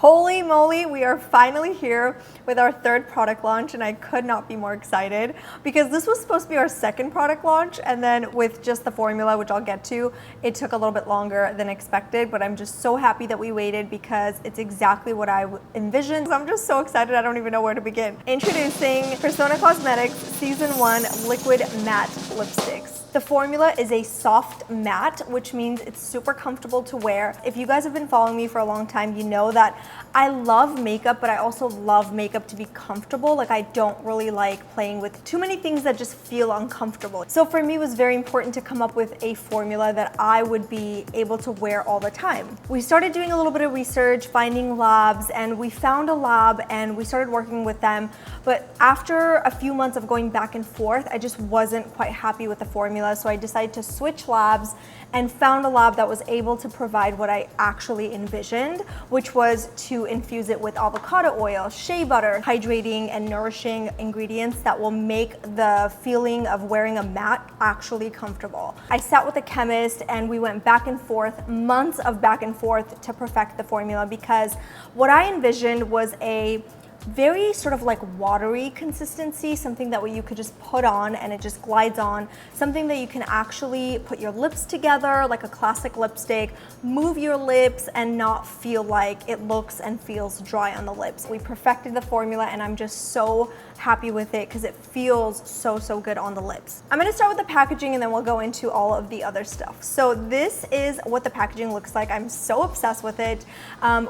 Holy moly, we are finally here with our third product launch, and I could not be more excited because this was supposed to be our second product launch, and then with just the formula, which I'll get to, it took a little bit longer than expected, but I'm just so happy that we waited because it's exactly what I envisioned. I'm just so excited, I don't even know where to begin. Introducing Pérsona Cosmetics Season 1 Liquid Matte Lipsticks. The formula is a soft matte, which means it's super comfortable to wear. If you guys have been following me for a long time, you know that I love makeup, but I also love makeup to be comfortable. Like, I don't really like playing with too many things that just feel uncomfortable. So for me, it was very important to come up with a formula that I would be able to wear all the time. We started doing a little bit of research, finding labs, and we found a lab and we started working with them. But after a few months of going back and forth, I just wasn't quite happy with the formula. So I decided to switch labs and found a lab that was able to provide what I actually envisioned, which was to infuse it with avocado oil, shea butter, hydrating and nourishing ingredients that will make the feeling of wearing a matte actually comfortable. I sat with a chemist and we went back and forth, months of back and forth to perfect the formula, because what I envisioned was a very sort of like watery consistency, something that you could just put on and it just glides on, something that you can actually put your lips together like a classic lipstick, move your lips and not feel like it looks and feels dry on the lips. We perfected the formula and I'm just so happy with it because it feels so good on the lips. I'm gonna start with the packaging and then we'll go into all of the other stuff. So this is what the packaging looks like. I'm so obsessed with it.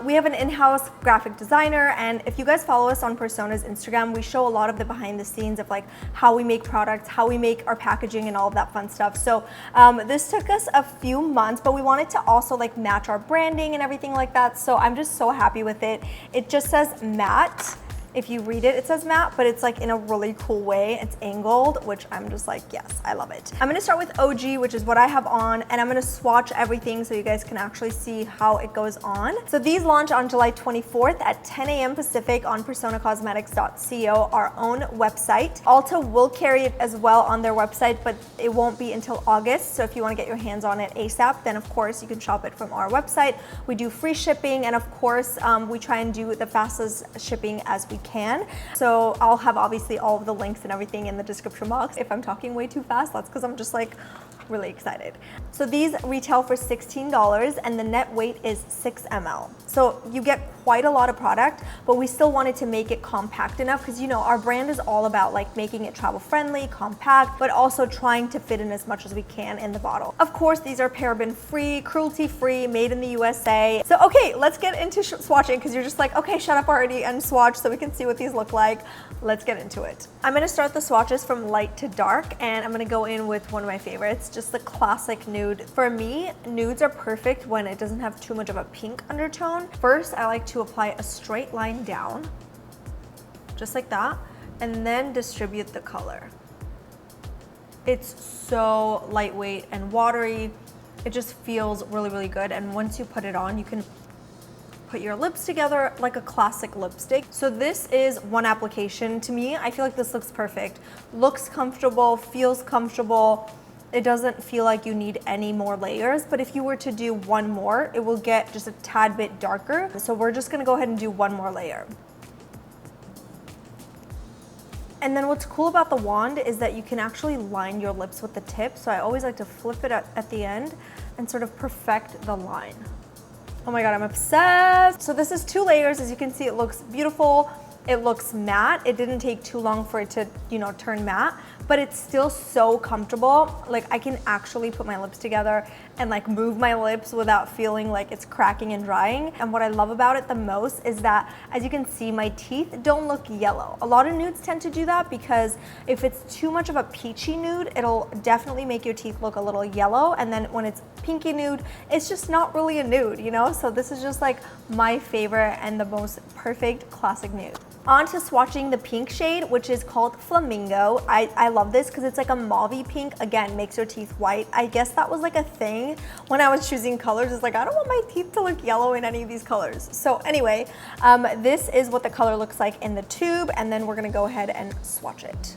We have an in-house graphic designer, and if you guys follow us on Pérsona's Instagram, we show a lot of the behind the scenes of like how we make products, how we make our packaging and all of that fun stuff. So this took us a few months, but we wanted to also like match our branding and everything like that. So I'm just so happy with it. It just says matte. If you read it, it says matte, but it's like in a really cool way. It's angled, which I'm just like, yes, I love it. I'm gonna start with OG, which is what I have on, and I'm gonna swatch everything so you guys can actually see how it goes on. So these launch on July 24th at 10 a.m. Pacific on PérsonaCosmetics.co, our own website. Ulta will carry it as well on their website, but it won't be until August. So if you wanna get your hands on it ASAP, then of course you can shop it from our website. We do free shipping, and of course, we try and do the fastest shipping as we can. So I'll have obviously all of the links and everything in the description box. If I'm talking way too fast, that's because I'm just like really excited. So these retail for $16 and the net weight is 6 ml. So you get quite a lot of product, but we still wanted to make it compact enough because, you know, our brand is all about like making it travel friendly, compact, but also trying to fit in as much as we can in the bottle. Of course, these are paraben free, cruelty free, made in the USA. So okay, let's get into swatching, because you're just like, okay, shut up already and swatch so we can see what these look like. Let's get into it. I'm gonna start the swatches from light to dark, and I'm gonna go in with one of my favorites, just the classic nude. For me, nudes are perfect when it doesn't have too much of a pink undertone. First, I like to apply a straight line down, just like that, and then distribute the color. It's so lightweight and watery. It just feels really good, and once you put it on, you can put your lips together like a classic lipstick. So this is one application. To me, I feel like this looks perfect. Looks comfortable, feels comfortable. It doesn't feel like you need any more layers, but if you were to do one more, it will get just a tad bit darker. So we're just gonna go ahead and do one more layer. And then what's cool about the wand is that you can actually line your lips with the tip. So I always like to flip it at the end and sort of perfect the line. Oh my God, I'm obsessed. So this is 2 layers. As you can see, it looks beautiful. It looks matte. It didn't take too long for it to, you know, turn matte, but it's still so comfortable. Like, I can actually put my lips together and like move my lips without feeling like it's cracking and drying. And what I love about it the most is that, as you can see, my teeth don't look yellow. A lot of nudes tend to do that because if it's too much of a peachy nude, it'll definitely make your teeth look a little yellow. And then when it's pinky nude, it's just not really a nude, you know? So this is just like my favorite and the most perfect classic nude. On to swatching the pink shade, which is called Flamingo. I love this because it's like a mauve-y pink. Again, makes your teeth white. I guess that was like a thing when I was choosing colors. It's like, I don't want my teeth to look yellow in any of these colors. So anyway, this is what the color looks like in the tube, and then we're gonna go ahead and swatch it.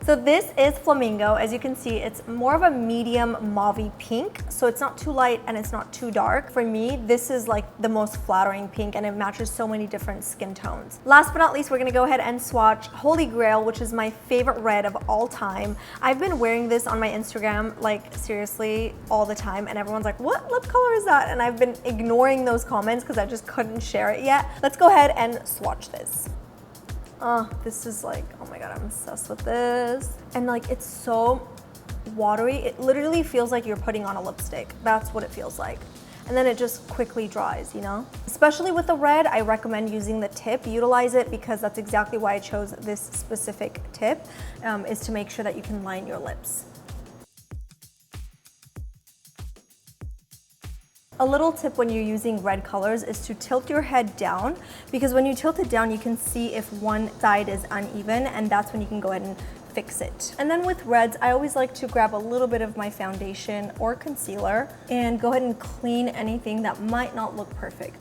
So this is Flamingo. As you can see, it's more of a medium mauve pink. So it's not too light and it's not too dark. For me, this is like the most flattering pink and it matches so many different skin tones. Last but not least, we're gonna go ahead and swatch Holy Grail, which is my favorite red of all time. I've been wearing this on my Instagram, like seriously all the time. And everyone's like, what lip color is that? And I've been ignoring those comments because I just couldn't share it yet. Let's go ahead and swatch this. This is like, oh my God, I'm obsessed with this. And like, it's so watery. It literally feels like you're putting on a lipstick. That's what it feels like. And then it just quickly dries, you know? Especially with the red, I recommend using the tip. Utilize it because that's exactly why I chose this specific tip, is to make sure that you can line your lips. A little tip when you're using red colors is to tilt your head down, because when you tilt it down, you can see if one side is uneven, and that's when you can go ahead and fix it. And then with reds, I always like to grab a little bit of my foundation or concealer and go ahead and clean anything that might not look perfect.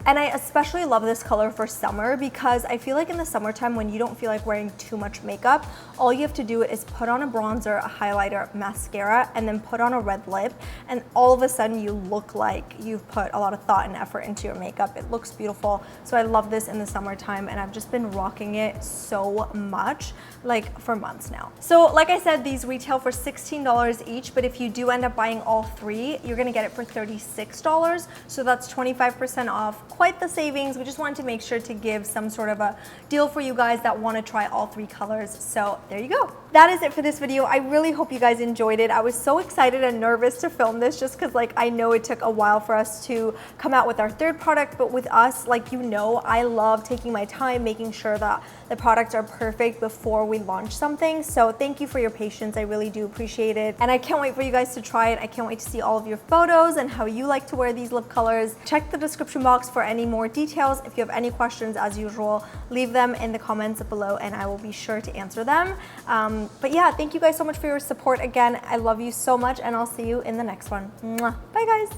And I especially love this color for summer because I feel like in the summertime when you don't feel like wearing too much makeup, all you have to do is put on a bronzer, a highlighter, mascara, and then put on a red lip. And all of a sudden you look like you've put a lot of thought and effort into your makeup. It looks beautiful. So I love this in the summertime and I've just been rocking it so much, like for months now. So like I said, these retail for $16 each, but if you do end up buying all three, you're gonna get it for $36. So that's 25% off. Quite the savings. We just wanted to make sure to give some sort of a deal for you guys that want to try all three colors. So there you go. That is it for this video. I really hope you guys enjoyed it. I was so excited and nervous to film this just because like I know it took a while for us to come out with our third product, but with us, like you know, I love taking my time making sure that the products are perfect before we launch something. So thank you for your patience. I really do appreciate it. And I can't wait for you guys to try it. I can't wait to see all of your photos and how you like to wear these lip colors. Check the description box for any more details. If you have any questions, as usual, leave them in the comments below and I will be sure to answer them. But yeah, thank you guys so much for your support again. I love you so much and I'll see you in the next one. Mwah. Bye guys.